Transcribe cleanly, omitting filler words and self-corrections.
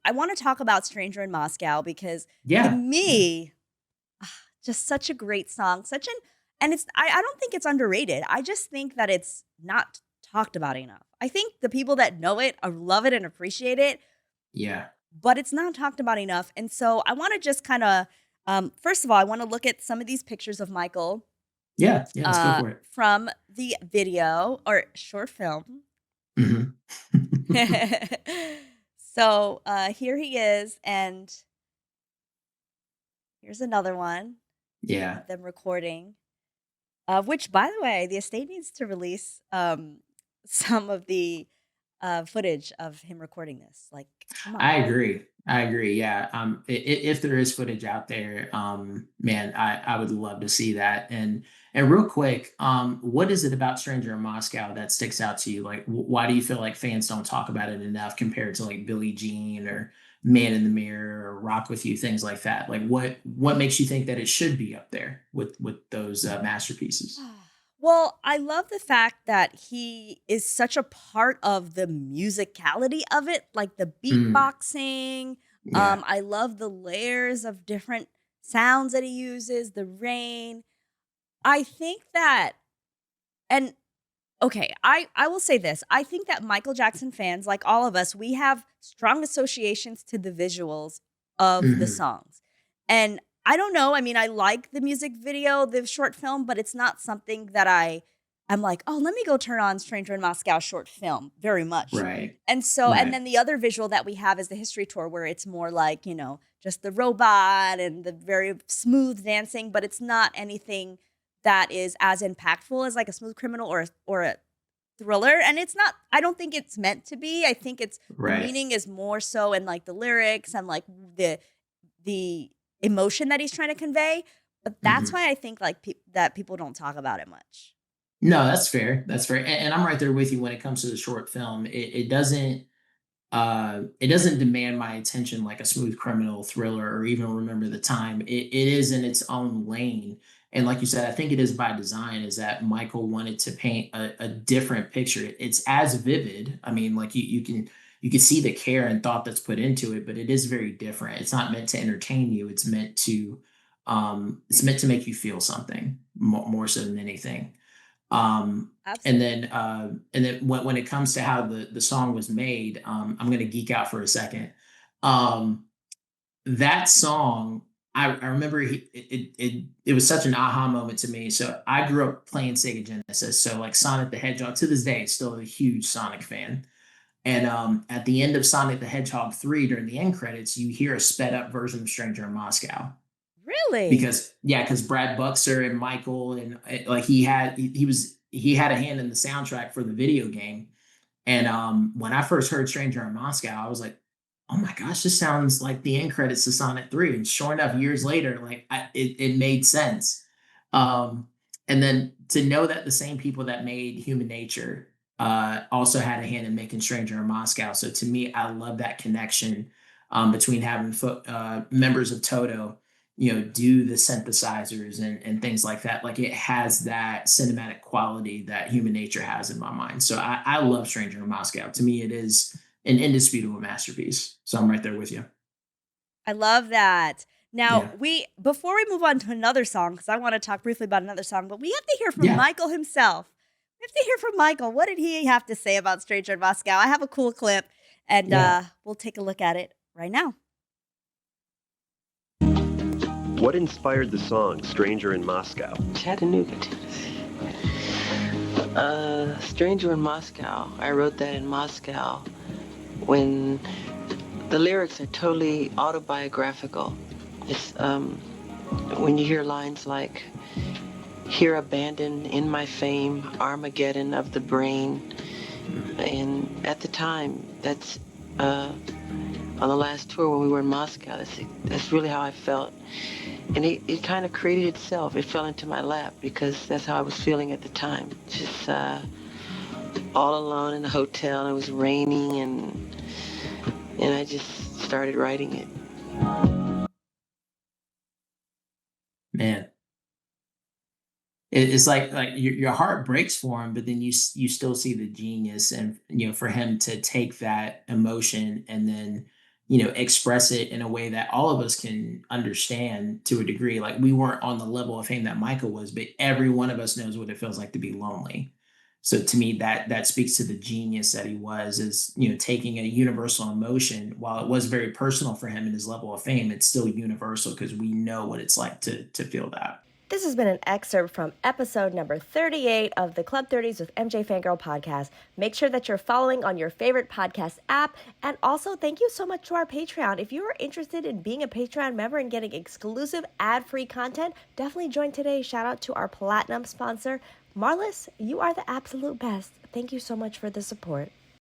I want to talk about Stranger in Moscow because to Yeah, yeah, me, just such a great song, such an and I don't think it's underrated. I just think that it's not talked about enough. I think the people that know it love it and appreciate it, yeah, but it's not talked about enough. And so I want to just kind of first of all, I want to look at some of these pictures of Michael yeah, yeah. Let's go for it. from the video or short film. Hmm. So here he is, and here's another one Yeah, of them recording. Which, by the way, the estate needs to release some of the footage of him recording this. Like, come on. I agree. I agree. Yeah. If there is footage out there, man, I would love to see that. And real quick, what is it about Stranger in Moscow that sticks out to you? Like, why do you feel like fans don't talk about it enough compared to like Billie Jean or Man in the Mirror or Rock with You, things like that? Like, what makes you think that it should be up there with those masterpieces? Well, I love the fact that he is such a part of the musicality of it, like the Mm, beatboxing. yeah. I love the layers of different sounds that he uses, the rain. I think that, and okay, I will say this. I think that Michael Jackson fans, like all of us, we have strong associations to the visuals of the Hmm. songs. And I don't know, I mean, I like the music video, the short film, but it's not something that I'm like, "Oh, let me go turn on Stranger in Moscow short film," very much. Right. And so and Right. then the other visual that we have is the history tour where it's more like, just the robot and the very smooth dancing, but it's not anything that is as impactful as like a Smooth Criminal or a Thriller, and it's not I don't think it's meant to be. I think it's the Right. meaning is more so in, like, the lyrics and, like, the emotion that he's trying to convey, but that's Mhm. why I think, like, that people don't talk about it much. No, that's fair. That's fair. And I'm right there with you when it comes to the short film. It doesn't demand my attention like a Smooth Criminal, Thriller, or even Remember the Time. It is in its own lane. And like you said, I think it is by design, is that Michael wanted to paint a different picture. It's as vivid. I mean, like you can see the care and thought that's put into it, but it is very different. It's not meant to entertain you. It's meant to make you feel something more so than anything. Absolutely. And then when it comes to how the song was made, I'm gonna geek out for a second. Um, that song, I remember it was such an aha moment to me. So I grew up playing Sega Genesis, so like Sonic the Hedgehog to this day, still a huge Sonic fan. And at the end of Sonic the Hedgehog 3, during the end credits, you hear a sped up version of Stranger in Moscow Really? because Brad Buxer and Michael and like he had a hand in the soundtrack for the video game. And when I first heard Stranger in Moscow, I was like, oh my gosh, this sounds like the end credits to Sonic 3. And sure enough, years later, like it made sense. Um, and then to know that the same people that made Human Nature also had a hand in making Stranger in Moscow. So to me, I love that connection between having members of Toto, do the synthesizers and things like that. Like it has that cinematic quality that Human Nature has in my mind. So I love Stranger in Moscow. To me, it is an indisputable masterpiece. So I'm right there with you. I love that. Now, Yeah. we before we move on to another song, because I wanna talk briefly about another song, but we have to hear from Yeah. Michael himself. We have to hear from Michael. What did he have to say about Stranger in Moscow? I have a cool clip, and, Yeah. we'll take a look at it right now. What inspired the song Stranger in Moscow? Chattanooga, Tennessee. Stranger in Moscow. I wrote that in Moscow when the lyrics are totally autobiographical. It's when you hear lines like, here abandoned in my fame, Armageddon of the brain. And at the time, that's on the last tour when we were in Moscow, that's really how I felt. And it kind of created itself. It fell into my lap because that's how I was feeling at the time. Just all alone in a hotel. It was raining, and I just started writing it. Man. It's like your heart breaks for him, but then you still see the genius, and for him to take that emotion and then express it in a way that all of us can understand to a degree. Like we weren't on the level of fame that Michael was, but every one of us knows what it feels like to be lonely. So to me, that speaks to the genius that he was, is taking a universal emotion. While it was very personal for him and his level of fame, it's still universal because we know what it's like to feel that. This has been an excerpt from episode number 38 of the Club 30s with MJ Fangirl podcast. Make sure that you're following on your favorite podcast app. And also, thank you so much to our Patreon. If you are interested in being a Patreon member and getting exclusive ad-free content, definitely join today. Shout out to our Platinum sponsor. Marlis, you are the absolute best. Thank you so much for the support.